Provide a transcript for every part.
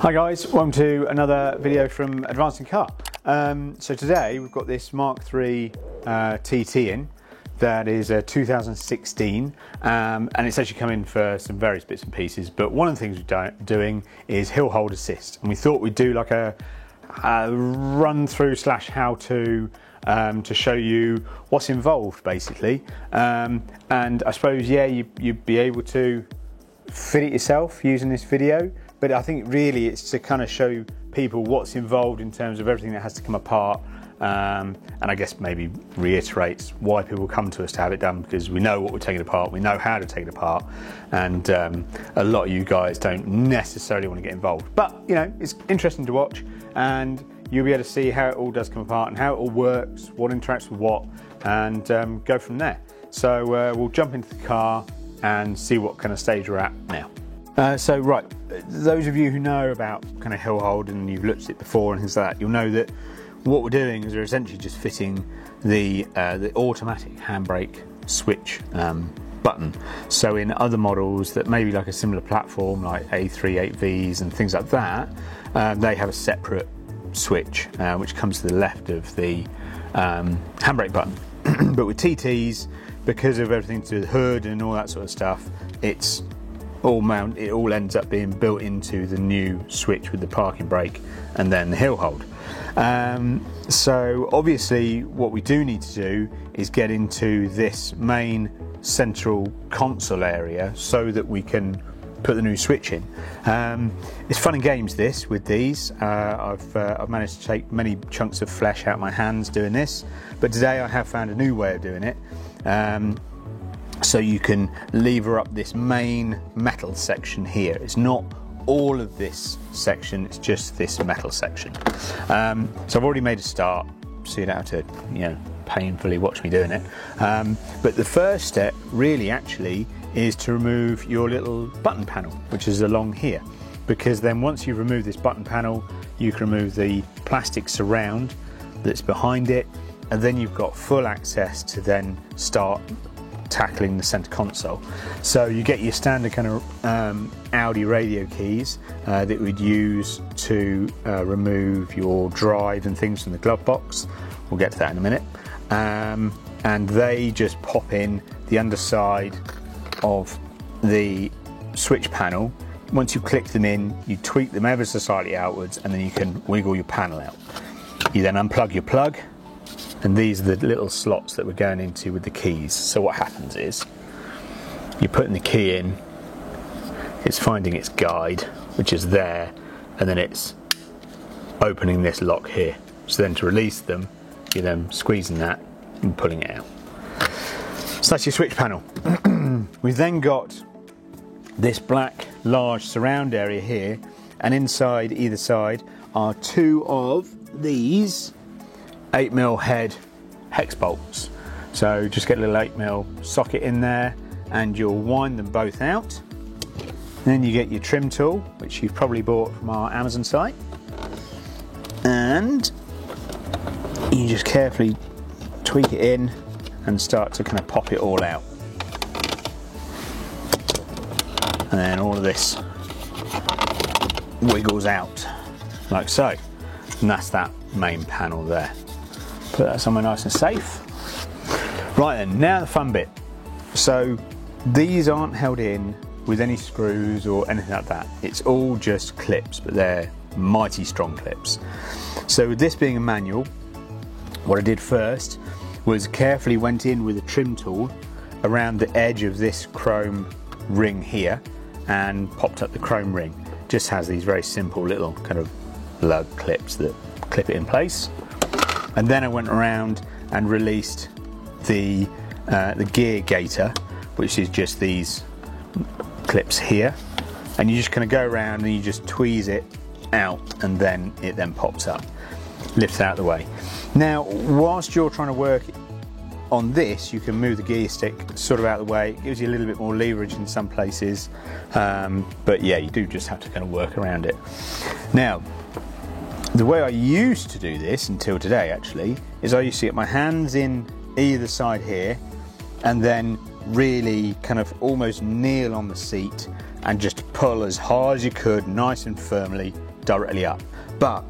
Hi guys, welcome to another video from Advancing Car. So today we've got this Mark III TT in that is a 2016 and it's actually come in for some various bits and pieces, but one of the things we're doing is hill hold assist, and we thought we'd do like a run through / how to show you what's involved basically, and I suppose you'd be able to fit it yourself using this video. But I think really it's to kind of show people what's involved in terms of everything that has to come apart, and I guess maybe reiterates why people come to us to have it done, because we know what we're taking apart, we know how to take it apart, and a lot of you guys don't necessarily want to get involved. But you know, it's interesting to watch, and you'll be able to see how it all does come apart and how it all works, what interacts with what, and go from there. So we'll jump into the car and see what kind of stage we're at now. So right, those of you who know about kind of hill hold and you've looked at it before and things like that, you'll know that what we're doing is we're essentially just fitting the automatic handbrake switch button. So in other models that maybe like a similar platform like A3, 8Vs and things like that, they have a separate switch which comes to the left of the handbrake button. But with TTs, because of everything to do with the hood and all that sort of stuff, it all ends up being built into the new switch with the parking brake and then the hill hold. So obviously what we do need to do is get into this main central console area so that we can put the new switch in. It's fun and games this with these. I've managed to take many chunks of flesh out of my hands doing this, but today I have found a new way of doing it. So you can lever up this main metal section here. It's not all of this section, it's just this metal section. So I've already made a start, so you don't have to, you know, painfully watch me doing it. But the first step really actually is to remove your little button panel, which is along here. Because then once you've removed this button panel, you can remove the plastic surround that's behind it, and then you've got full access to then start tackling the center console. So you get your standard kind of Audi radio keys that we'd use to remove your drive and things from the glove box. We'll get to that in a minute. And they just pop in the underside of the switch panel. Once you click them in, you tweak them ever so slightly outwards, and then you can wiggle your panel out. You then unplug your plug, and these are the little slots that we're going into with the keys. So what happens is you're putting the key in, it's finding its guide, which is there, and then it's opening this lock here. So then to release them, you're then squeezing that and pulling it out. So that's your switch panel. We've then got this black large surround area here, and inside either side are two of these 8mm head hex bolts. So just get a little 8mm socket in there and you'll wind them both out. Then you get your trim tool, which you've probably bought from our Amazon site, and you just carefully tweak it in and start to kind of pop it all out. And then all of this wiggles out like so, and that's that main panel there. Put that somewhere nice and safe. Right then, now the fun bit. So these aren't held in with any screws or anything like that. It's all just clips, but they're mighty strong clips. So with this being a manual, what I did first was carefully went in with a trim tool around the edge of this chrome ring here and popped up the chrome ring. Just has these very simple little kind of lug clips that clip it in place. And then I went around and released the gear gaiter, which is just these clips here, and you just kind of go around and you just tweeze it out, and then it then pops up, lifts out of the way. Now whilst you're trying to work on this, you can move the gear stick sort of out of the way. It gives you a little bit more leverage in some places, but yeah, you do just have to kind of work around it. Now the way I used to do this until today actually is I used to get my hands in either side here and then really kind of almost kneel on the seat and just pull as hard as you could, nice and firmly, directly up. But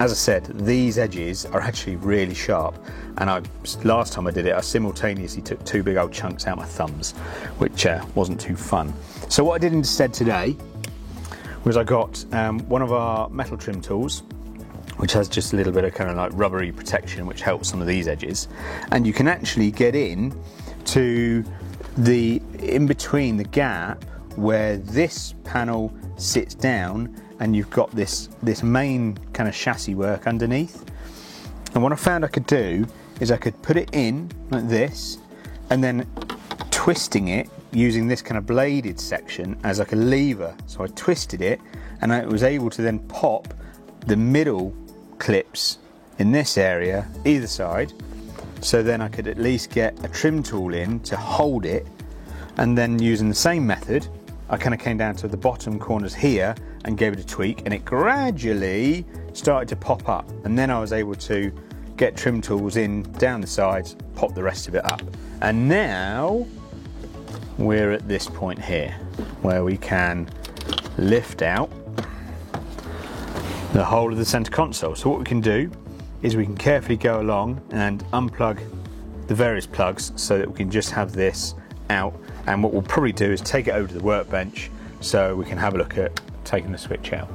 as I said, these edges are actually really sharp, and last time I did it, I simultaneously took 2 big old chunks out my thumbs, which wasn't too fun. So what I did instead today was I got one of our metal trim tools, which has just a little bit of kind of like rubbery protection, which helps some of these edges, and you can actually get in to in between the gap where this panel sits down, and you've got this main kind of chassis work underneath. And what I found I could do is I could put it in like this, and then twisting it using this kind of bladed section as like a lever. So I twisted it, and I was able to then pop the middle clips in this area either side, so then I could at least get a trim tool in to hold it. And then using the same method, I kind of came down to the bottom corners here and gave it a tweak, and it gradually started to pop up, and then I was able to get trim tools in down the sides, pop the rest of it up. And now we're at this point here where we can lift out the whole of the center console. So what we can do is we can carefully go along and unplug the various plugs so that we can just have this out. And what we'll probably do is take it over to the workbench so we can have a look at taking the switch out.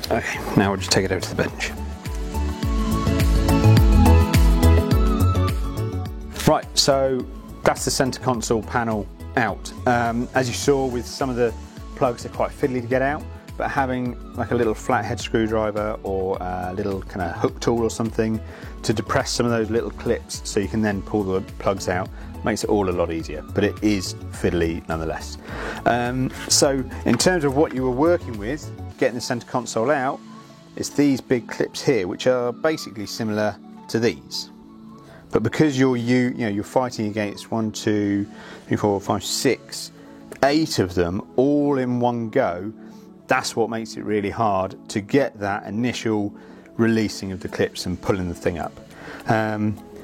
Okay, now we'll just take it over to the bench. Right, so that's the center console panel out. As you saw with some of the plugs, they're quite fiddly to get out, but having like a little flathead screwdriver or a little kind of hook tool or something to depress some of those little clips so you can then pull the plugs out makes it all a lot easier, but it is fiddly nonetheless. So in terms of what you were working with, getting the center console out, it's these big clips here, which are basically similar to these. But because you're fighting against 1, 2, 3, 4, 5, 6, 8 of them all in one go, that's what makes it really hard to get that initial releasing of the clips and pulling the thing up.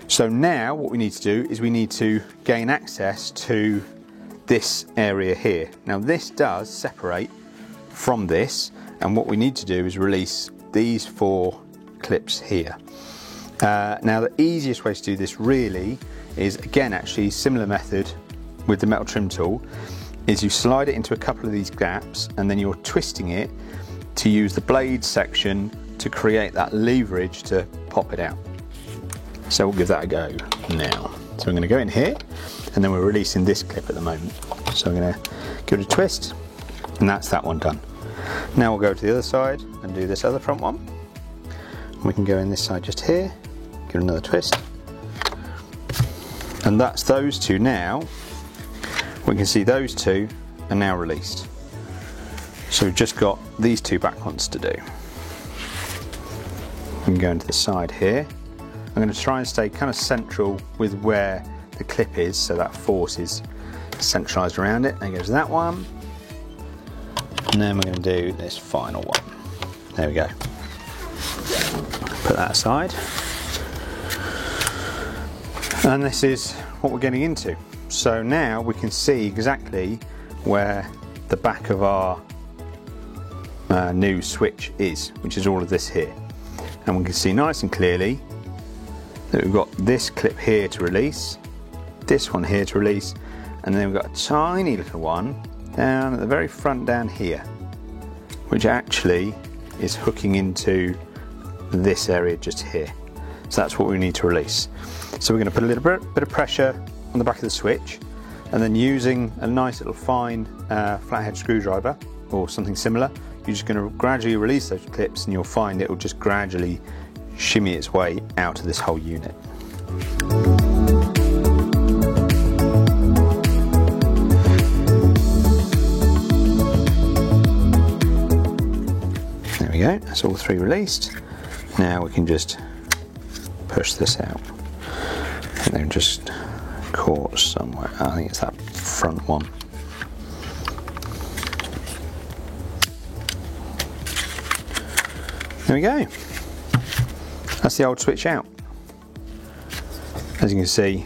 So now what we need to do is we need to gain access to this area here. Now this does separate from this, and what we need to do is release these 4 clips here. Now the easiest way to do this really is, again, actually similar method with the metal trim tool, is you slide it into a couple of these gaps and then you're twisting it to use the blade section to create that leverage to pop it out. So we'll give that a go now. So I'm going to go in here, and then we're releasing this clip at the moment. So I'm going to give it a twist, and that's that one done. Now we'll go to the other side and do this other front one. We can go in this side just here, give it another twist, and that's those two now. We can see those two are now released. So we've just got these 2 back ones to do. We can go into the side here. I'm going to try and stay kind of central with where the clip is, so that force is centralised around it. There goes that one. And then we're going to do this final one. There we go. Put that aside. And this is what we're getting into. So now we can see exactly where the back of our new switch is, which is all of this here. And we can see nice and clearly that we've got this clip here to release, this one here to release, and then we've got a tiny little one down at the very front down here, which actually is hooking into this area just here. So that's what we need to release. So we're going to put a little bit of pressure on the back of the switch, and then using a nice little fine flathead screwdriver or something similar, you're just going to gradually release those clips, and you'll find it will just gradually shimmy its way out of this whole unit. There we go, that's all 3 released. Now we can just push this out and then just caught somewhere. I think it's that front one. There we go. That's the old switch out. As you can see,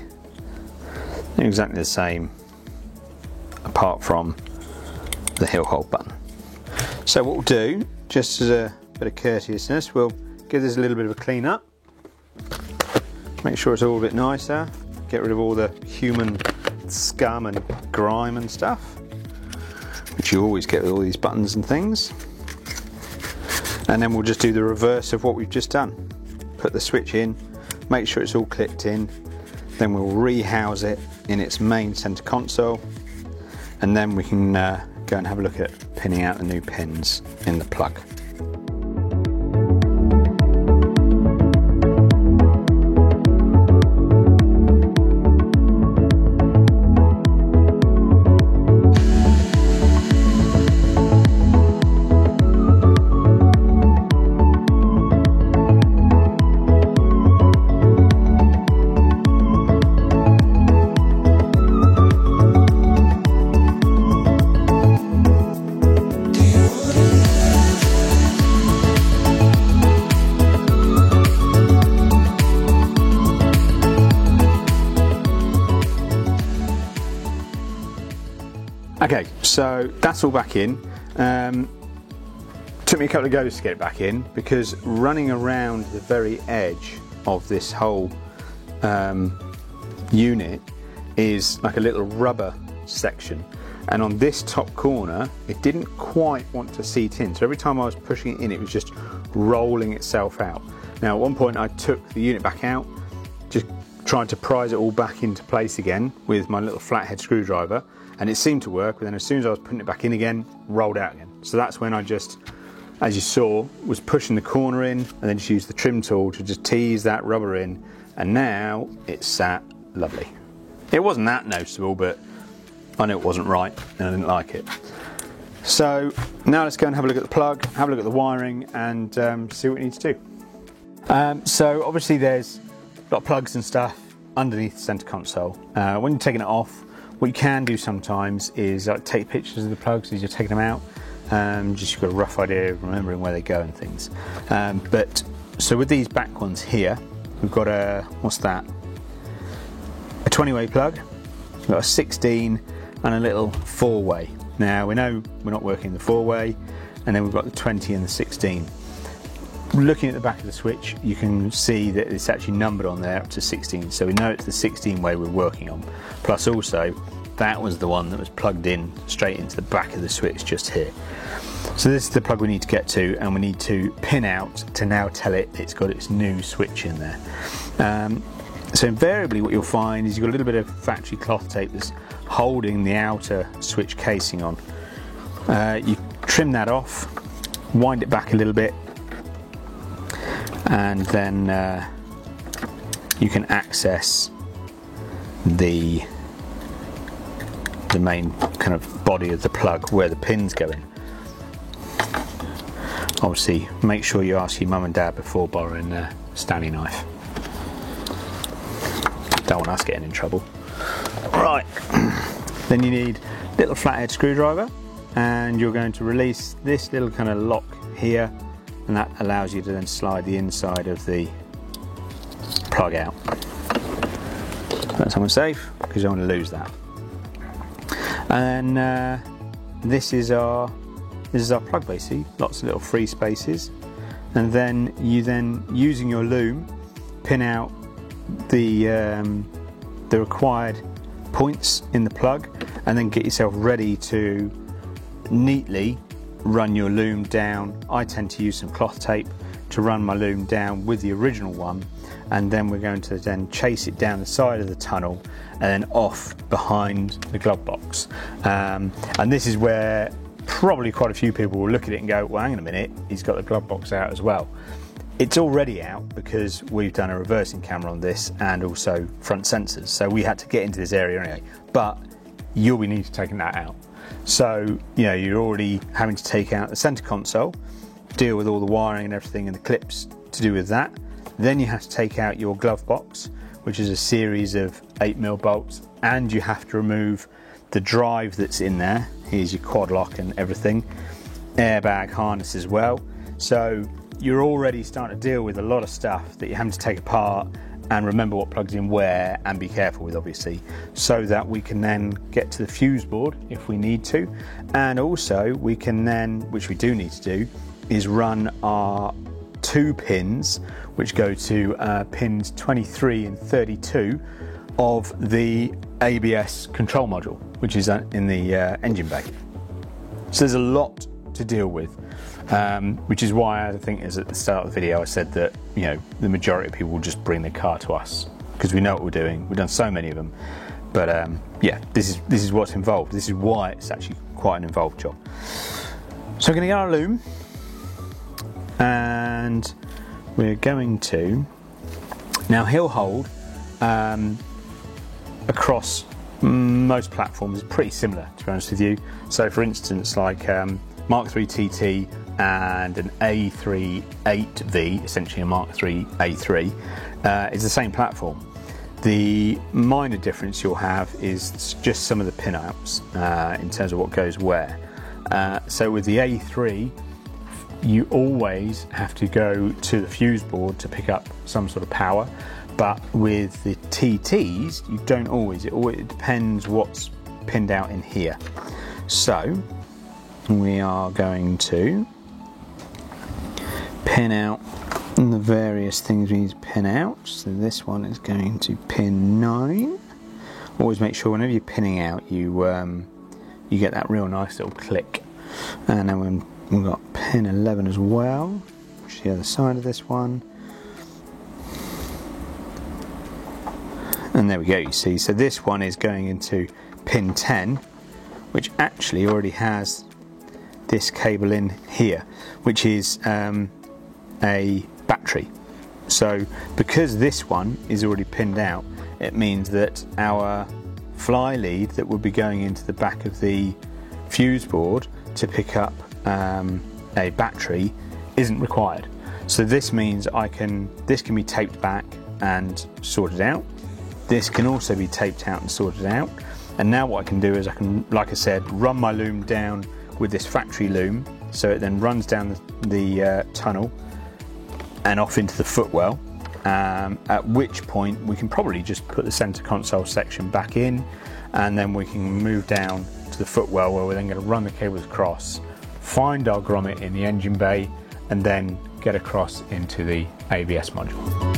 they're exactly the same apart from the hill hold button. So what we'll do, just as a bit of courteousness, we'll give this a little bit of a clean up. Make sure it's all a bit nicer. Get rid of all the human scum and grime and stuff, which you always get with all these buttons and things. And then we'll just do the reverse of what we've just done. Put the switch in, make sure it's all clipped in, then we'll rehouse it in its main center console, and then we can go and have a look at pinning out the new pins in the plug. Okay, so that's all back in. Took me a couple of goes to get it back in because running around the very edge of this whole unit is like a little rubber section, and on this top corner it didn't quite want to seat in, so every time I was pushing it in it was just rolling itself out. Now at one point I took the unit back out, just trying to prise it all back into place again with my little flathead screwdriver, and it seemed to work, but then as soon as I was putting it back in again, rolled out again. So that's when I just, as you saw, was pushing the corner in and then just used the trim tool to just tease that rubber in, and now it's sat lovely. It wasn't that noticeable, but I knew it wasn't right and I didn't like it. So now let's go and have a look at the plug, have a look at the wiring, and see what we need to do. So obviously there's a lot of plugs and stuff underneath the center console. When you're taking it off, what you can do sometimes is take pictures of the plugs as you're taking them out. Just you've got a rough idea of remembering where they go and things. So with these back ones here, we've got a, what's that? A 20-way plug. We've got a 16 and a little 4-way. Now we know we're not working the 4-way, and then we've got the 20 and the 16. Looking at the back of the switch, you can see that it's actually numbered on there up to 16, so we know it's the 16-way we're working on. Plus also, that was the one that was plugged in straight into the back of the switch just here. So this is the plug we need to get to, and we need to pin out to now tell it it's got its new switch in there. So invariably what you'll find is you've got a little bit of factory cloth tape that's holding the outer switch casing on. You trim that off, wind it back a little bit, and then you can access the main kind of body of the plug where the pins go in. Obviously make sure you ask your mum and dad before borrowing a Stanley knife. Don't want us getting in trouble. Right, then you need a little flathead screwdriver, and you're going to release this little kind of lock here, and that allows you to then slide the inside of the plug out. That's somewhere safe because you don't want to lose that. And this is our plug basically. Lots of little free spaces, and then using your loom pin out the required points in the plug, and then get yourself ready to neatly run your loom down. I tend to use some cloth tape to run my loom down with the original one, and then we're going to then chase it down the side of the tunnel and then off behind the glove box. And this is where probably quite a few people will look at it and go, well, hang on a minute, he's got the glove box out as well. It's already out because we've done a reversing camera on this and also front sensors, so we had to get into this area anyway, but you'll be needing to take that out. So, you know, you're already having to take out the center console, deal with all the wiring and everything and the clips to do with that. Then you have to take out your glove box, which is a series of 8mm bolts, and you have to remove the drive that's in there. Here's your quad lock and everything, airbag harness as well. So you're already starting to deal with a lot of stuff that you're having to take apart and remember what plugs in where, and be careful with, obviously, so that we can then get to the fuse board if we need to. And also we can then, which we do need to do, is run our 2 pins which go to pins 23 and 32 of the ABS control module, which is in the engine bay. So there's a lot to deal with, which is why I think, as at the start of the video I said that, you know, the majority of people will just bring the car to us because we know what we're doing. We've done so many of them, but yeah, this is what's involved. This is why it's actually quite an involved job. So we're going to get our loom, and we're going to, now he'll hold across most platforms, pretty similar, to be honest with you. So for instance, like Mark III TT and an A3 8V, essentially a Mark III A3, is the same platform. The minor difference you'll have is just some of the pin-outs in terms of what goes where. So with the A3, you always have to go to the fuse board to pick up some sort of power, but with the TTs, you don't always. It depends what's pinned out in here. So we are going to pin out the various things we need to pin out. So this one is going to pin 9. Always make sure whenever you're pinning out, you get that real nice little click. And then we've got pin 11 as well, which is the other side of this one. And there we go, you see. So this one is going into pin 10, which actually already has this cable in here, which is a battery. So because this one is already pinned out, it means that our fly lead that will be going into the back of the fuse board to pick up a battery isn't required. So this means this can be taped back and sorted out. This can also be taped out and sorted out. And now what I can do is I can, like I said, run my loom down with this factory loom, so it then runs down the tunnel and off into the footwell, at which point we can probably just put the center console section back in, and then we can move down to the footwell where we're then going to run the cables across, find our grommet in the engine bay, and then get across into the ABS module.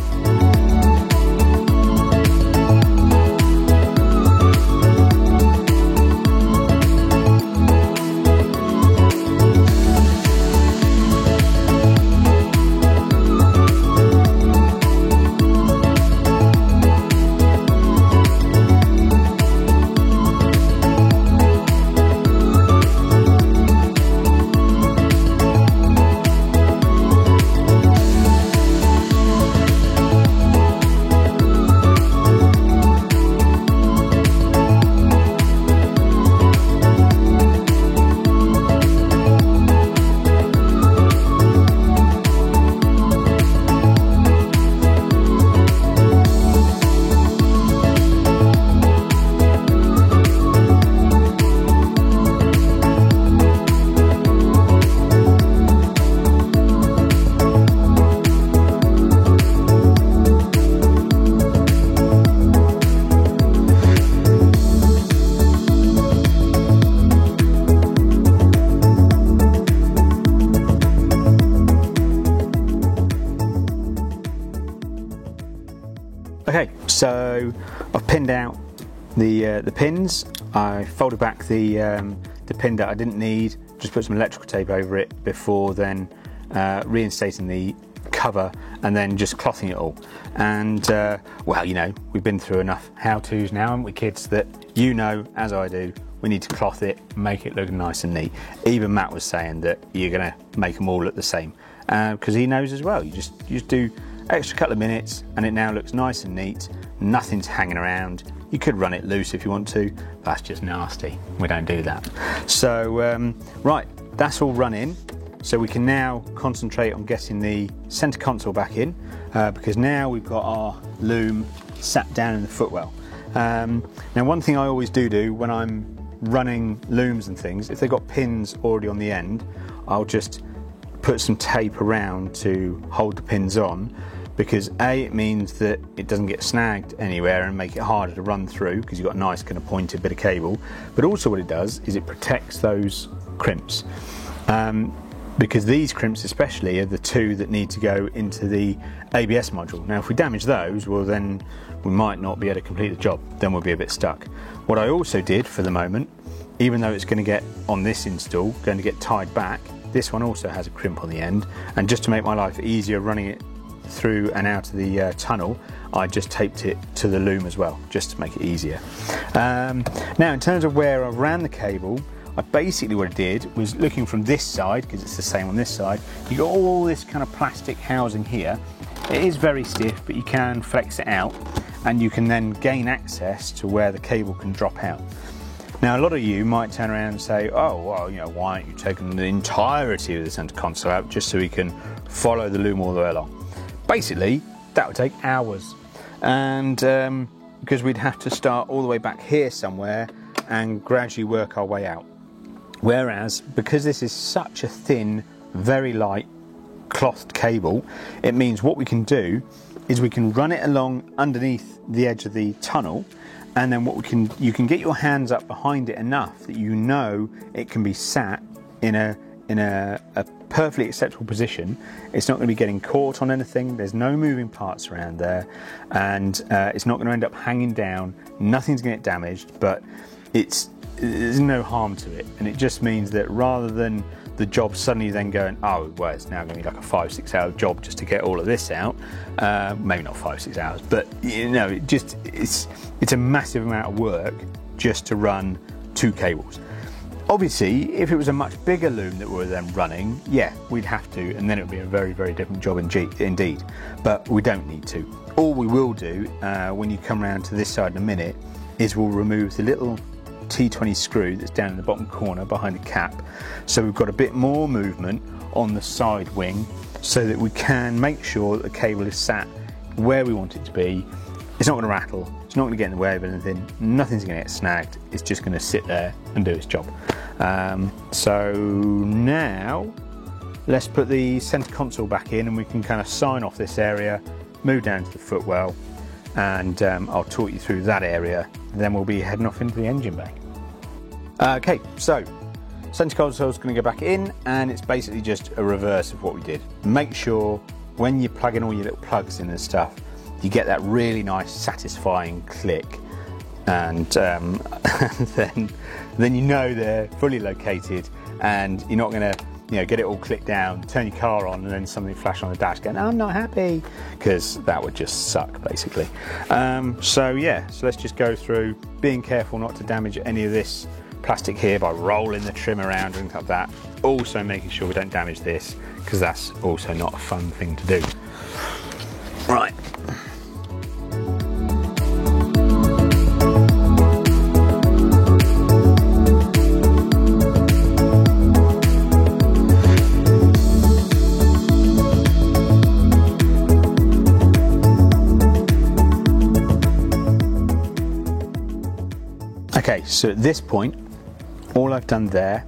Okay, so I've pinned out the pins. I folded back the pin that I didn't need, just put some electrical tape over it before then reinstating the cover and then just clothing it all. And well, you know, we've been through enough how-tos now, haven't we, kids, that you know, as I do, we need to cloth it, make it look nice and neat. Even Matt was saying that you're going to make them all look the same, because he knows as well. You just do extra couple of minutes and it now looks nice and neat. Nothing's hanging around. You could run it loose if you want to. That's just nasty. We don't do that. So right, that's all run in. So we can now concentrate on getting the center console back in, because now we've got our loom sat down in the footwell. Now one thing I always do when I'm running looms and things, if they've got pins already on the end, I'll just put some tape around to hold the pins on, because A, it means that it doesn't get snagged anywhere and make it harder to run through because you've got a nice kind of pointed bit of cable, but also what it does is it protects those crimps. Because these crimps especially are the two that need to go into the ABS module. Now if we damage those, well then we might not be able to complete the job, then we'll be a bit stuck. What I also did for the moment, even though it's going to get on this install, going to get tied back, this one also has a crimp on the end, and just to make my life easier running it through and out of the tunnel, I just taped it to the loom as well, just to make it easier. Now in terms of where I ran the cable, basically what I did was looking from this side, because it's the same on this side, you got all this kind of plastic housing here. It is very stiff, but you can flex it out and you can then gain access to where the cable can drop out. Now a lot of you might turn around and say, oh well, you know, why aren't you taking the entirety of the centre console out just so we can follow the loom all the way along? Basically that would take hours, and because we'd have to start all the way back here somewhere and gradually work our way out. Whereas, because this is such a thin, very light clothed cable, it means what we can do is we can run it along underneath the edge of the tunnel, and then you can get your hands up behind it enough that you know it can be sat in a perfectly acceptable position. It's not going to be getting caught on anything, there's no moving parts around there, and it's not going to end up hanging down, nothing's going to get damaged, but there's no harm to it, and it just means that rather than the job suddenly then going, oh well, it's now going to be like a 5-6 hour job just to get all of this out, maybe not 5-6 hours, but you know, it's a massive amount of work just to run 2 cables. Obviously if it was a much bigger loom that we were then running, yeah, we'd have to, and then it would be a very, very different job indeed, but we don't need to. All we will do when you come around to this side in a minute is we'll remove the little T20 screw that's down in the bottom corner behind the cap, so we've got a bit more movement on the side wing so that we can make sure that the cable is sat where we want it to be. It's not going to rattle, it's not going to get in the way of anything, nothing's going to get snagged, it's just going to sit there and do its job. So now let's put the centre console back in and we can kind of sign off this area, move down to the footwell, and I'll talk you through that area, and then we'll be heading off into the engine bay. Okay, so centre console is going to go back in, and it's basically just a reverse of what we did. Make sure when you plug in all your little plugs in and stuff, you get that really nice satisfying click, and then you know they're fully located, and you're not going to, you know, get it all clicked down, turn your car on, and then something flash on the dash going, I'm not happy, because that would just suck basically. So yeah, so let's just go through being careful not to damage any of this plastic here by rolling the trim around and things like that. Also making sure we don't damage this, because that's also not a fun thing to do. Right. Okay, so at this point, all I've done there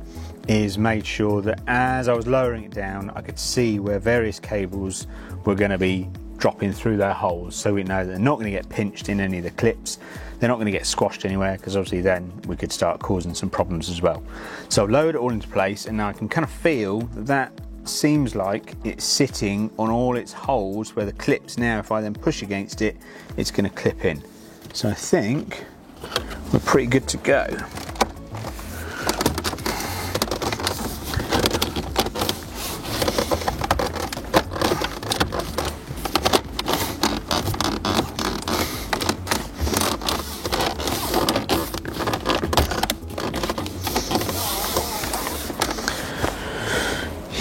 is made sure that as I was lowering it down, I could see where various cables were going to be dropping through their holes, so we know that they're not going to get pinched in any of the clips, they're not going to get squashed anywhere, because obviously then we could start causing some problems as well. So I've lowered it all into place, and now I can kind of feel that seems like it's sitting on all its holes where the clips now, if I then push against it, it's going to clip in. So I think we're pretty good to go.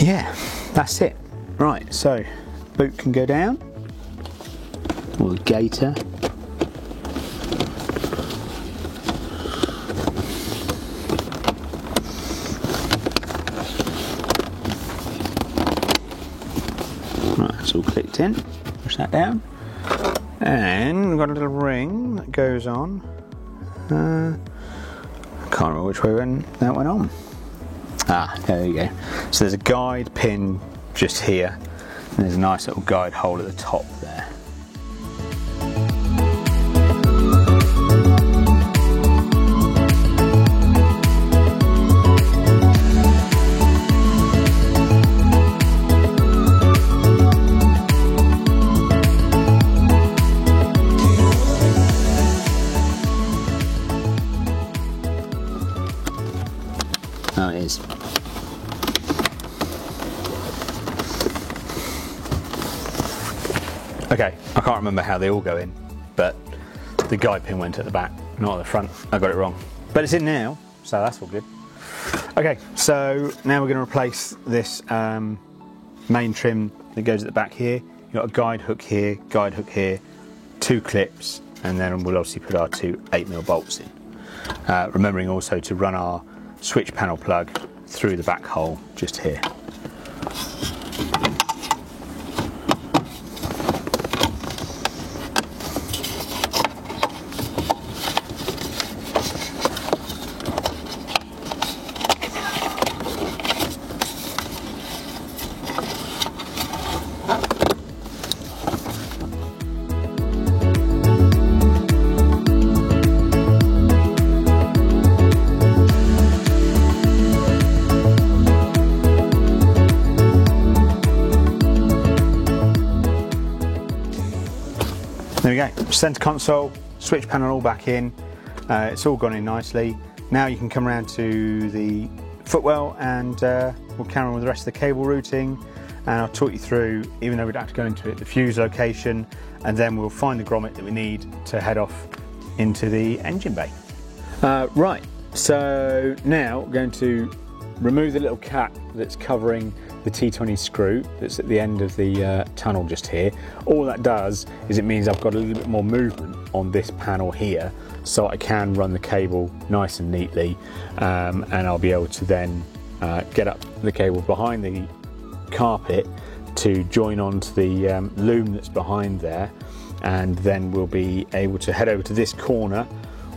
Yeah, that's it. Right, so boot can go down, or the gaiter. Right, it's all clicked in. Push that down. And we've got a little ring that goes on. I can't remember which way that went on. There you go. So there's a guide pin just here, and there's a nice little guide hole at the top there. Oh, it is. Okay, I can't remember how they all go in, but the guide pin went at the back, not at the front. I got it wrong. But it's in now, so that's all good. Okay, so now we're going to replace this main trim that goes at the back here. You've got a guide hook here, 2 clips, and then we'll obviously put our 2 8mm bolts in. Remembering also to run our switch panel plug through the back hole just here. There we go, centre console, switch panel all back in, it's all gone in nicely. Now you can come around to the footwell and we'll carry on with the rest of the cable routing, and I'll talk you through, even though we don't have to go into it, the fuse location, and then we'll find the grommet that we need to head off into the engine bay. Right, so now we're going to remove the little cap that's covering the T20 screw that's at the end of the tunnel just here. All that does is it means I've got a little bit more movement on this panel here, so I can run the cable nice and neatly, and I'll be able to then get up the cable behind the carpet to join onto the loom that's behind there, and then we'll be able to head over to this corner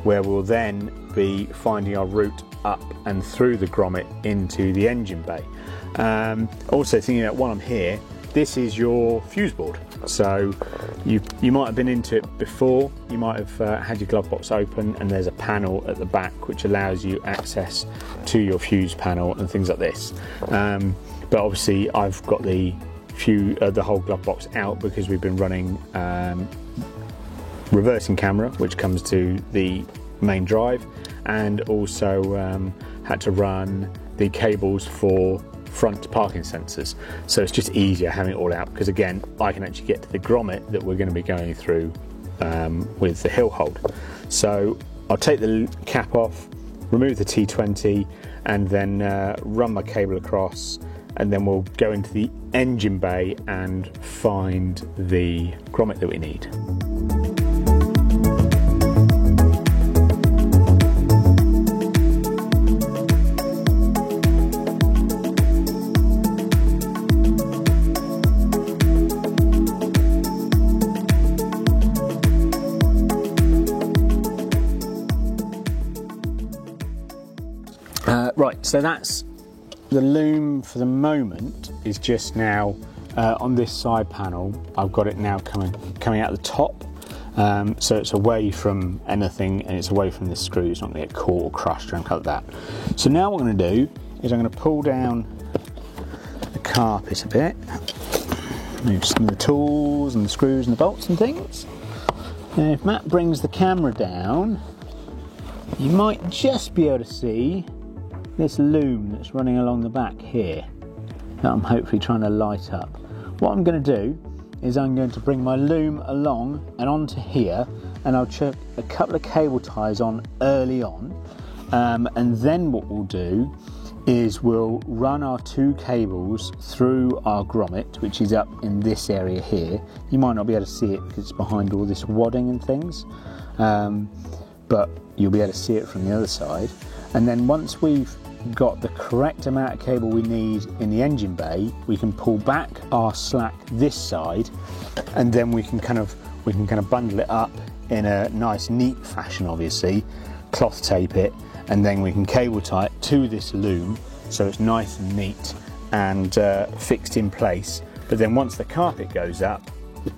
where we'll then be finding our route up and through the grommet into the engine bay. Also thinking about while I'm here, this is your fuse board. So you might have been into it before, you might have had your glove box open, and there's a panel at the back which allows you access to your fuse panel and things like this. But obviously I've got the whole glove box out because we've been running reversing camera, which comes to the main drive, and also had to run the cables for front parking sensors. So it's just easier having it all out, because again I can actually get to the grommet that we're going to be going through with the hill hold. So I'll take the cap off, remove the T20, and then run my cable across, and then we'll go into the engine bay and find the grommet that we need. Right, so that's the loom for the moment, is just now on this side panel. I've got it now coming out the top, so it's away from anything, and it's away from the screw. It's not going to get caught or crushed or anything like that. So now what I'm going to do is I'm going to pull down the carpet a bit, move some of the tools and the screws and the bolts and things. And if Matt brings the camera down, you might just be able to see this loom that's running along the back here that I'm hopefully trying to light up. What I'm going to do is I'm going to bring my loom along and onto here, and I'll chuck a couple of cable ties on early on, and then what we'll do is we'll run our 2 cables through our grommet, which is up in this area here. You might not be able to see it because it's behind all this wadding and things, but you'll be able to see it from the other side. And then once we've got the correct amount of cable we need in the engine bay, we can pull back our slack this side, and then we can kind of we can kind of bundle it up in a nice neat fashion, obviously, cloth tape it, and then we can cable tie it to this loom so it's nice and neat and fixed in place. But then once the carpet goes up,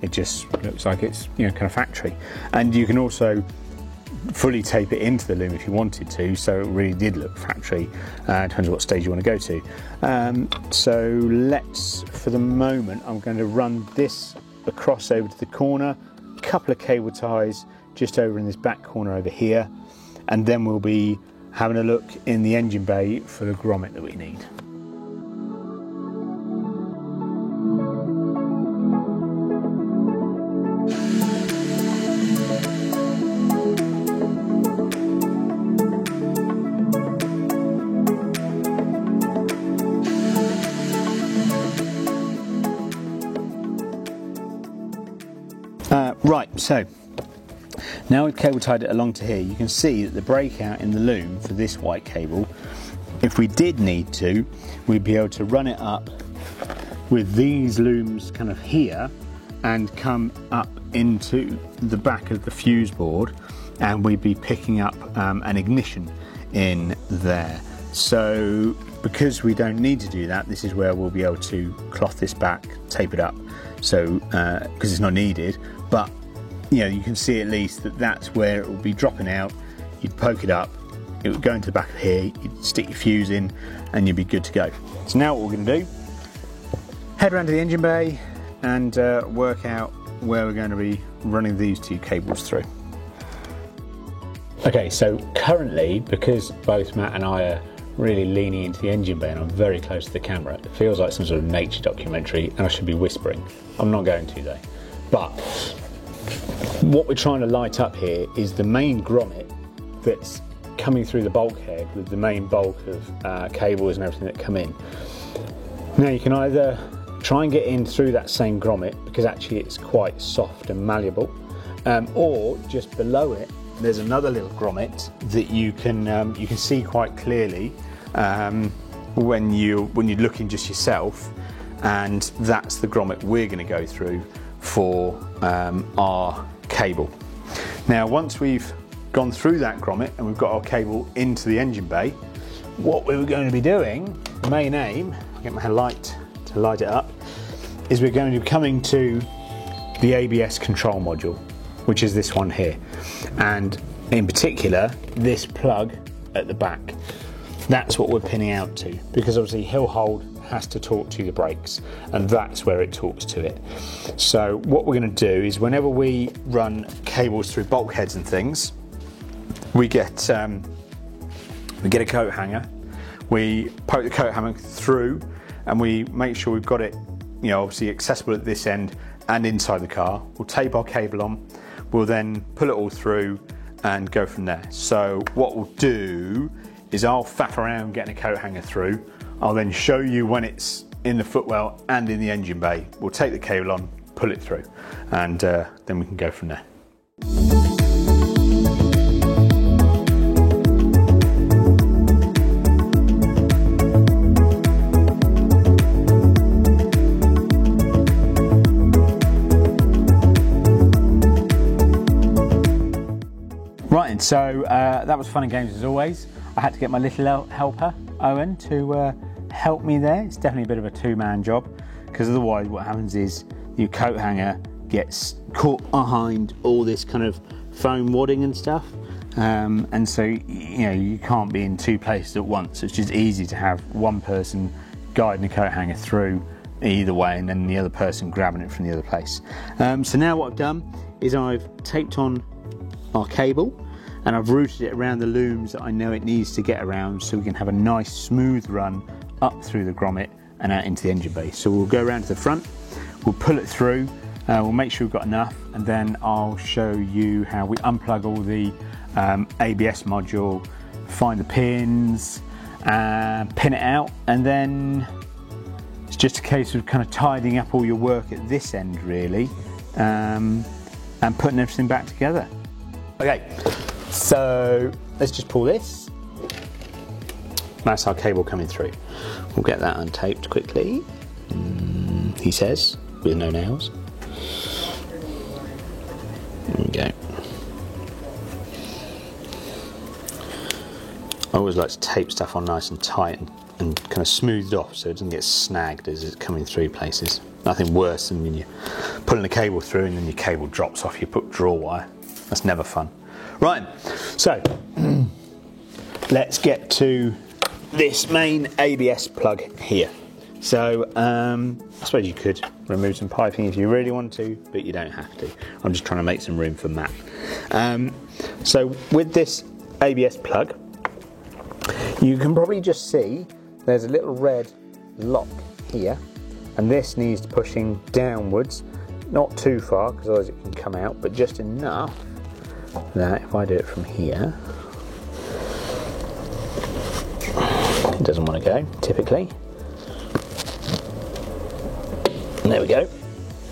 it just looks like it's, you know, kind of factory. And you can also fully tape it into the loom if you wanted to, so it really did look factory. Depends on what stage you want to go to. So let's, for the moment, I'm going to run this across over to the corner, a couple of cable ties just over in this back corner over here, and then we'll be having a look in the engine bay for the grommet that we need. Right, so now we've cable tied it along to here, you can see that the breakout in the loom for this white cable, if we did need to, we'd be able to run it up with these looms kind of here and come up into the back of the fuse board, and we'd be picking up an ignition in there. So because we don't need to do that, this is where we'll be able to cloth this back, tape it up, so because it's not needed. But you know, you can see at least that that's where it will be dropping out. You'd poke it up, it would go into the back of here, you'd stick your fuse in, and you'd be good to go. So now what we're going to do, head around to the engine bay and work out where we're going to be running these two cables through. Okay, so currently, because both Matt and I are really leaning into the engine bay and I'm very close to the camera, it feels like some sort of nature documentary and I should be whispering. I'm not going to though. But what we're trying to light up here is the main grommet that's coming through the bulkhead with the main bulk of cables and everything that come in. Now you can either try and get in through that same grommet because actually it's quite soft and malleable, or just below it there's another little grommet that you can see quite clearly when you're looking just yourself, and that's the grommet we're going to go through for our cable. Now once we've gone through that grommet and we've got our cable into the engine bay, what we're going to be doing, the main aim, get my light to light it up, is we're going to be coming to the ABS control module, which is this one here, and in particular this plug at the back. That's what we're pinning out to, because obviously hill hold has to talk to the brakes, and that's where it talks to it. So what we're going to do is whenever we run cables through bulkheads and things, we get a coat hanger, we poke the coat hanger through, and we make sure we've got it, you know, obviously accessible at this end and inside the car. We'll tape our cable on, we'll then pull it all through and go from there. So what we'll do is I'll faff around getting a coat hanger through. I'll then show you when it's in the footwell and in the engine bay. We'll take the cable on, pull it through, and then we can go from there. Right, and so that was fun and games as always. I had to get my little helper, Owen, to help me there. It's definitely a bit of a two-man job, because otherwise what happens is your coat hanger gets caught behind all this kind of foam wadding and stuff, and so you know you can't be in two places at once. It's just easy to have one person guiding the coat hanger through either way, and then the other person grabbing it from the other place. So now what I've done is I've taped on our cable, and I've routed it around the looms that I know it needs to get around, so we can have a nice smooth run up through the grommet and out into the engine bay. So we'll go around to the front, we'll pull it through, we'll make sure we've got enough, and then I'll show you how we unplug all the ABS module, find the pins, pin it out, and then it's just a case of kind of tidying up all your work at this end really, and putting everything back together. Okay, so let's just pull this. That's our cable coming through. We'll get that untaped quickly, he says, with no nails. There we go. I always like to tape stuff on nice and tight and kind of smoothed off so it doesn't get snagged as it's coming through places. Nothing worse than when you're pulling the cable through and then your cable drops off your draw wire. That's never fun. Right, so let's get to this main ABS plug here. So I suppose you could remove some piping if you really want to, but you don't have to. I'm just trying to make some room for Matt. So with this ABS plug, you can probably just see there's a little red lock here, and this needs pushing downwards, not too far because otherwise it can come out, but just enough that if I do it from here, it doesn't want to go typically. And there we go.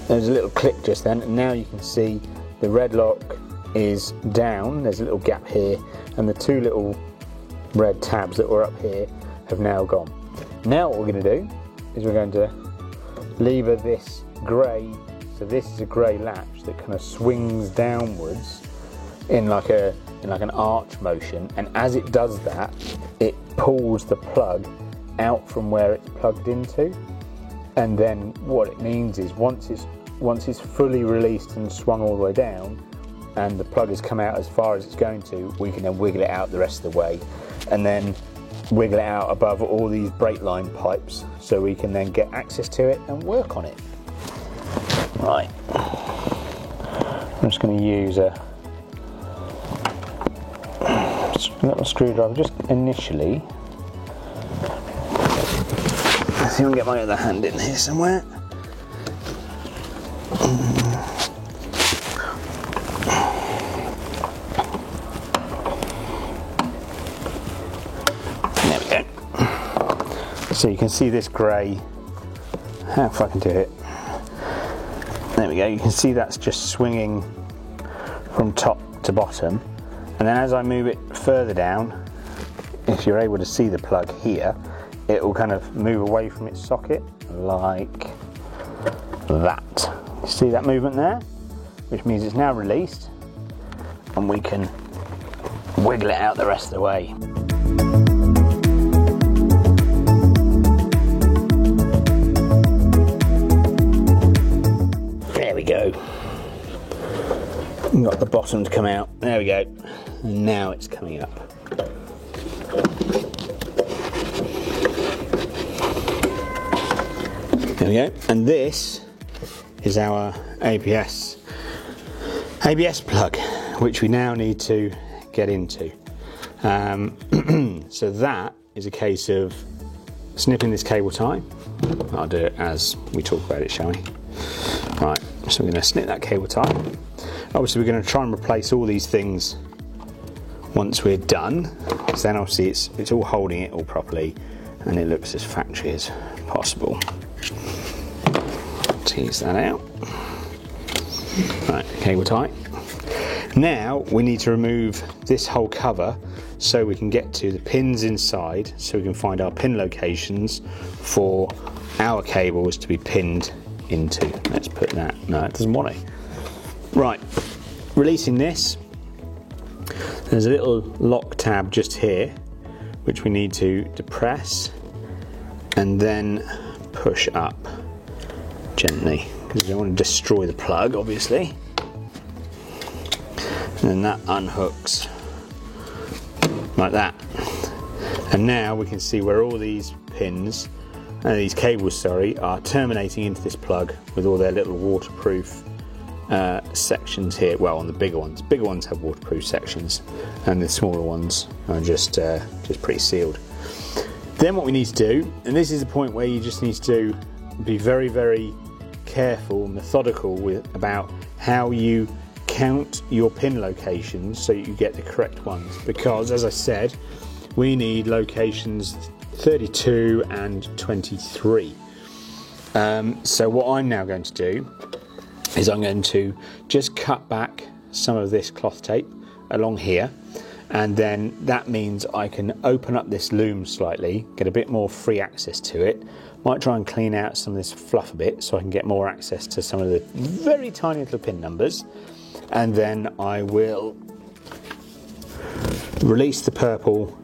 There's a little click just then, and now you can see the red lock is down. There's a little gap here, and the two little red tabs that were up here have now gone. Now what we're going to do is we're going to lever this grey, so this is a grey latch that kind of swings downwards in like an arch motion, and as it does that, it pulls the plug out from where it's plugged into. And then what it means is once it's fully released and swung all the way down, and the plug has come out as far as it's going to, we can then wiggle it out the rest of the way, and then wiggle it out above all these brake line pipes, so we can then get access to it and work on it. Right, I'm just going to use a little screwdriver just initially. I think I'll get my other hand in here somewhere. There we go. So you can see this grey, if I can do it. There we go, you can see that's just swinging from top to bottom. And then as I move it further down, if you're able to see the plug here, it will kind of move away from its socket like that. You see that movement there? Which means it's now released, and we can wiggle it out the rest of the way. There we go. Got the bottom to come out. There we go. And now it's coming up. There we go, and this is our ABS plug, which we now need to get into. So that is a case of snipping this cable tie. I'll do it as we talk about it, shall we? Right, so we're going to snip that cable tie. Obviously we're going to try and replace all these things once we're done, because then obviously it's all holding it all properly and it looks as factory as possible. Tease that out. Right, cable tie. Now we need to remove this whole cover so we can get to the pins inside, so we can find our pin locations for our cables to be pinned into. Let's put that, no, it doesn't want to. Right, releasing this, there's a little lock tab just here which we need to depress and then push up gently, because we don't want to destroy the plug, obviously. And then that unhooks like that. And now we can see where all these pins, these cables, sorry, are terminating into this plug with all their little waterproof sections here. Well, on the bigger ones have waterproof sections, and the smaller ones are just pre-sealed. Then what we need to do, and this is the point where you just need to be very, very careful, methodical about how you count your pin locations so you get the correct ones, because as I said, we need locations 32 and 23. So what I'm now going to do is I'm going to just cut back some of this cloth tape along here, and then that means I can open up this loom slightly, get a bit more free access to it, Might try and clean out some of this fluff a bit so I can get more access to some of the very tiny little pin numbers. And then I will release the purple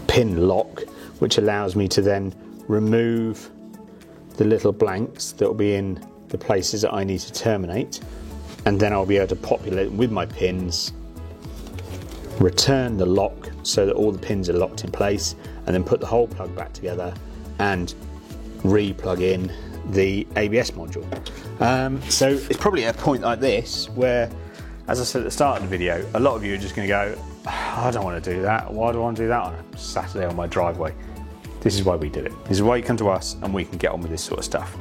pin lock, which allows me to then remove the little blanks that will be in the places that I need to terminate, and then I'll be able to populate with my pins, return the lock so that all the pins are locked in place, and then put the whole plug back together and re-plug in the ABS module. So it's probably at a point like this where, as I said at the start of the video, a lot of you are just going to go, I don't want to do that. Why do I want to do that on a Saturday on my driveway? This is why we did it. This is why you come to us and we can get on with this sort of stuff.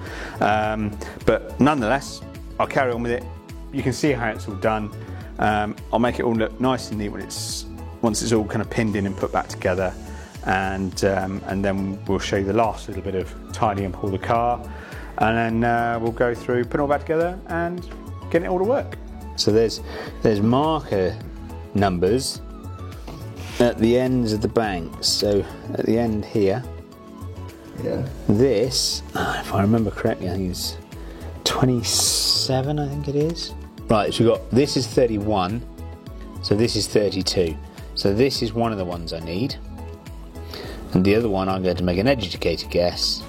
But nonetheless, I'll carry on with it. You can see how it's all done. I'll make it all look nice and neat once it's all kind of pinned in and put back together. And then we'll show you the last little bit of tidy and pull the car. And then we'll go through, put it all back together and get it all to work. So there's marker numbers at the ends of the banks. So at the end here, this, if I remember correctly, I think it's 27, I think it is. Right, so we've got, this is 31, so this is 32. So this is one of the ones I need. And the other one, I'm going to make an educated guess,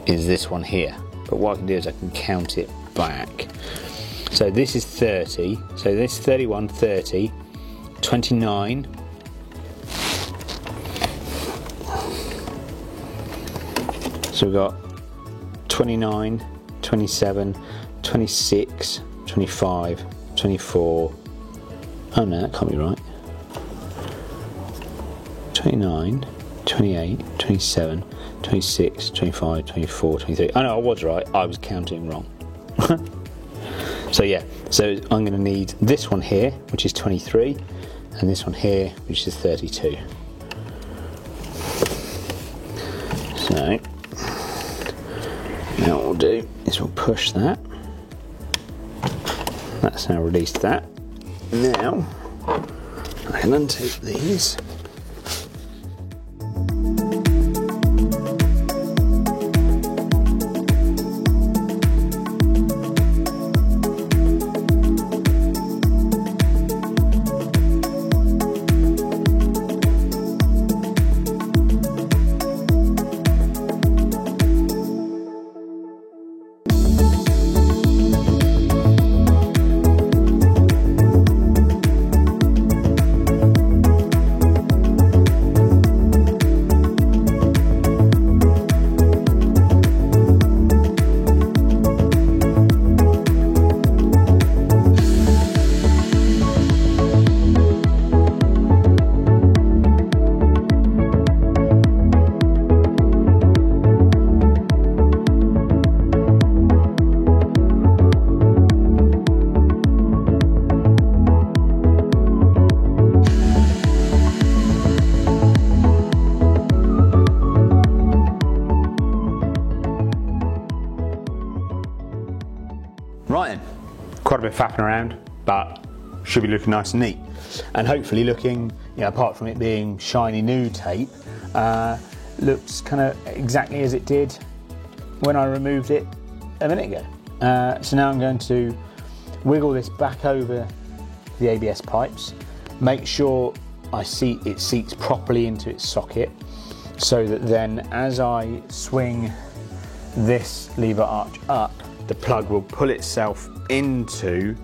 is this one here. But what I can do is I can count it back. So this is 30, so this 31, 30, 29, so we've got 29, 27, 26, 25, 24, oh no, that can't be right, 29, 28, 27, 26, 25, 24, 23, oh no, I was right, I was counting wrong. So yeah, so I'm going to need this one here, which is 23, and this one here, which is 32. So now what we'll do is we'll push that. That's now released that. Now I can untake these. Right then, quite a bit of faffing around, but should be looking nice and neat. And hopefully looking, you know, apart from it being shiny new tape, looks kind of exactly as it did when I removed it a minute ago. So now I'm going to wiggle this back over the ABS pipes, make sure it seats properly into its socket, so that then as I swing this lever arch up, the plug will pull itself into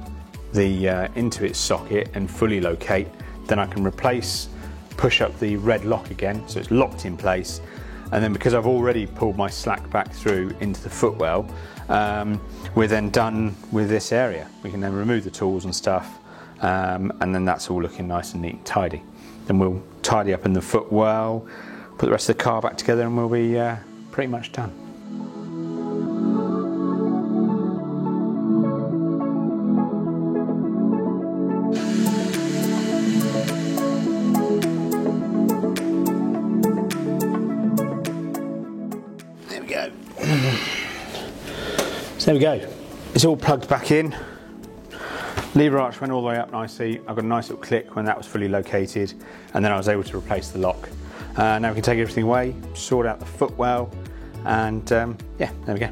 its socket and fully locate. Then I can push up the red lock again, so it's locked in place. And then because I've already pulled my slack back through into the footwell, we're then done with this area. We can then remove the tools and stuff, and then that's all looking nice and neat and tidy. Then we'll tidy up in the footwell, put the rest of the car back together, and we'll be pretty much done. So there we go, it's all plugged back in. Lever arch went all the way up nicely. I got a nice little click when that was fully located, and then I was able to replace the lock. Now we can take everything away, sort out the footwell, and yeah, there we go.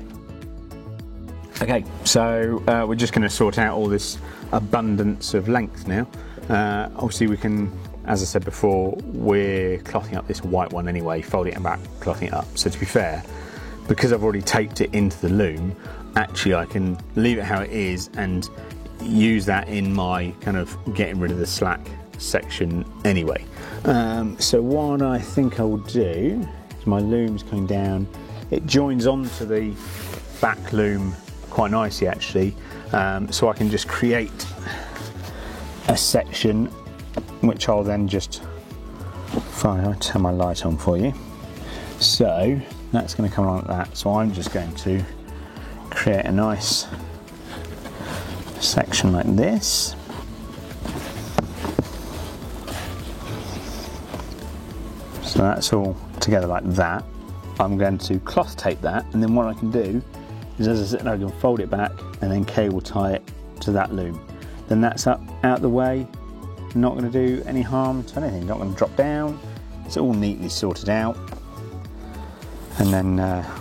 Okay, so we're just going to sort out all this abundance of length now. Obviously we can, as I said before, we're clothing up this white one anyway, folding it back, clothing it up. So to be fair, because I've already taped it into the loom, actually I can leave it how it is and use that in my kind of getting rid of the slack section anyway. So what I think I will do is, my loom's coming down, it joins onto the back loom quite nicely actually, so I can just create a section which I'll then just fine. I'll turn my light on for you. So that's going to come along like that, so I'm just going to create a nice section like this. So that's all together like that. I'm going to cloth tape that, and then what I can do is, as I said, I can fold it back and then cable tie it to that loom. Then that's up out the way, not going to do any harm to anything, not going to drop down. It's all neatly sorted out, and then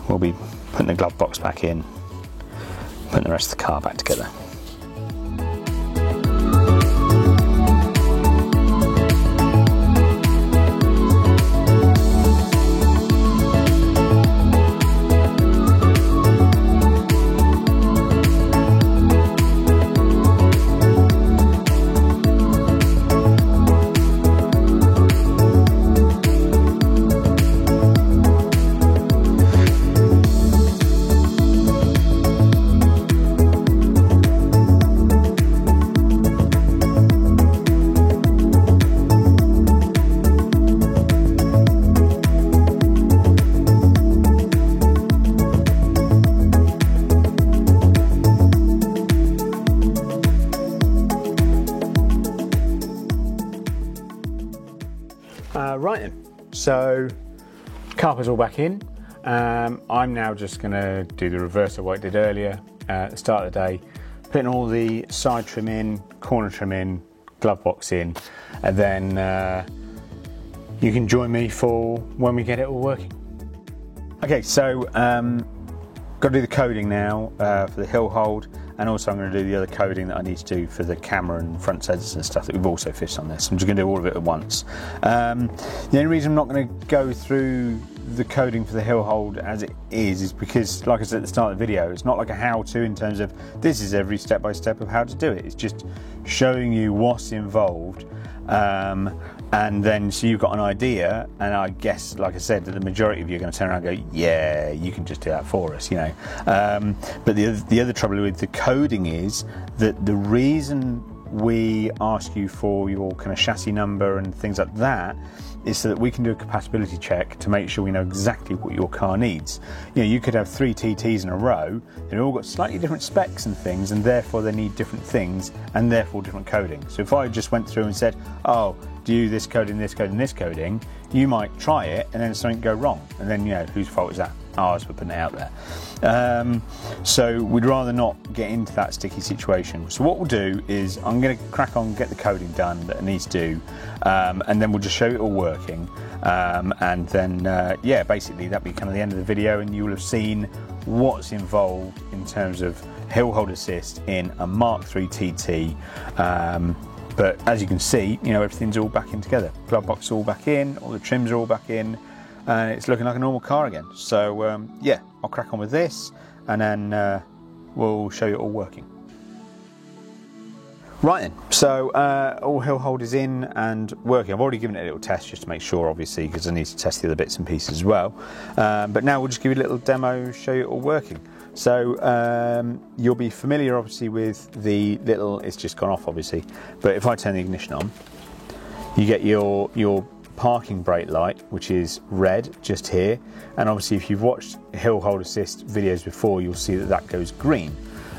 we'll be putting the glove box back in, putting the rest of the car back together. Right then, so carpet's all back in. I'm now just going to do the reverse of what I did earlier at the start of the day, putting all the side trim in, corner trim in, glove box in, and then you can join me for when we get it all working. Okay, so got to do the coding now for the hill hold, and also I'm going to do the other coding that I need to do for the camera and front sensors and stuff that we've also fished on this. I'm just going to do all of it at once. The only reason I'm not going to go through the coding for the hill hold as it is because, like I said at the start of the video, it's not like a how-to in terms of this is every step-by-step of how to do it. It's just showing you what's involved, and then so you've got an idea, and I guess, like I said, the majority of you are going to turn around and go, yeah, you can just do that for us, you know. But the other trouble with the coding is that the reason we ask you for your kind of chassis number and things like that is so that we can do a compatibility check to make sure we know exactly what your car needs. You know, you could have 3 TTs in a row, they've all got slightly different specs and things, and therefore they need different things, and therefore different coding. So if I just went through and said, oh, do this coding, this coding, this coding, you might try it and then something go wrong, and then, you know, whose fault is that? Ours for putting it out there. So we'd rather not get into that sticky situation. So what we'll do is I'm going to crack on, get the coding done that it needs to do, and then we'll just show it all working, and then yeah, basically that'll be kind of the end of the video, and you will have seen what's involved in terms of hill hold assist in a Mark III TT. But as you can see, you know, everything's all back in together. Glove box is all back in, all the trims are all back in, and it's looking like a normal car again. So yeah, I'll crack on with this, and then we'll show you it all working. Right then, so all hill hold is in and working. I've already given it a little test just to make sure, obviously, because I need to test the other bits and pieces as well. But now we'll just give you a little demo, show you it all working. So you'll be familiar, obviously, with the little, it's just gone off, obviously, but if I turn the ignition on, you get your parking brake light, which is red just here, and obviously if you've watched hill hold assist videos before, you'll see that that goes green.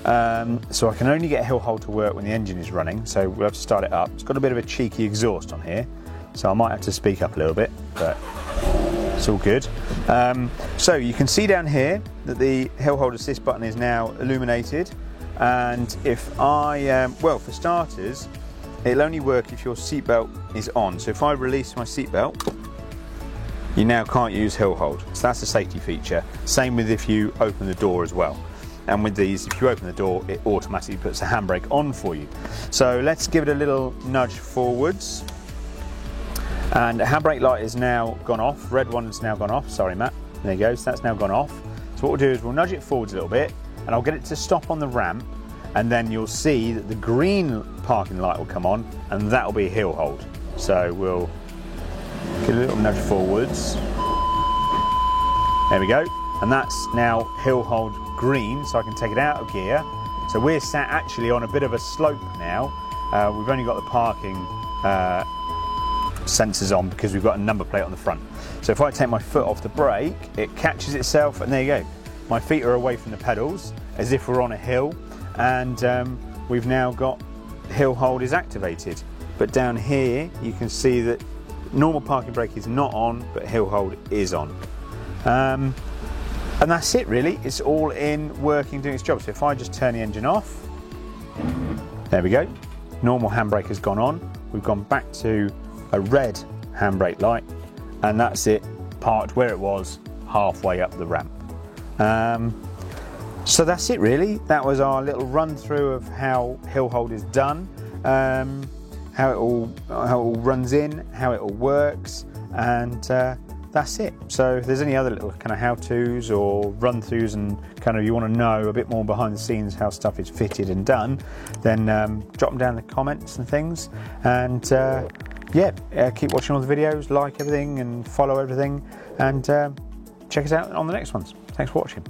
So I can only get hill hold to work when the engine is running, so we'll have to start it up. It's got a bit of a cheeky exhaust on here, so I might have to speak up a little bit, but it's all good. So you can see down here that the hill hold assist button is now illuminated, and if I, well, for starters, it'll only work if your seatbelt is on. So if I release my seatbelt, you now can't use hill hold. So that's a safety feature. Same with if you open the door as well. And with these, if you open the door, it automatically puts the handbrake on for you. So let's give it a little nudge forwards. And the handbrake light is now gone off. Red one has now gone off. Sorry, Matt. There you go. So that's now gone off. So what we'll do is we'll nudge it forwards a little bit, and I'll get it to stop on the ramp, and then you'll see that the green parking light will come on, and that'll be hill hold. So we'll get a little nudge forwards. There we go. And that's now hill hold green, so I can take it out of gear. So we're sat actually on a bit of a slope now. We've only got the parking sensors on because we've got a number plate on the front. So if I take my foot off the brake, it catches itself, and there you go. My feet are away from the pedals as if we're on a hill, and we've now got hill hold is activated. But down here you can see that normal parking brake is not on, but hill hold is on. And that's it really. It's all in, working, doing its job. So if I just turn the engine off, there we go. Normal handbrake has gone on. We've gone back to a red handbrake light, and that's it, parked where it was, halfway up the ramp. So that's it really. That was our little run through of how hill hold is done, how it all runs in, how it all works, and that's it. So if there's any other little kind of how-tos or run-throughs, and kind of you want to know a bit more behind the scenes how stuff is fitted and done, then drop them down in the comments and things. And yeah, keep watching all the videos, like everything and follow everything, and check us out on the next ones. Thanks for watching.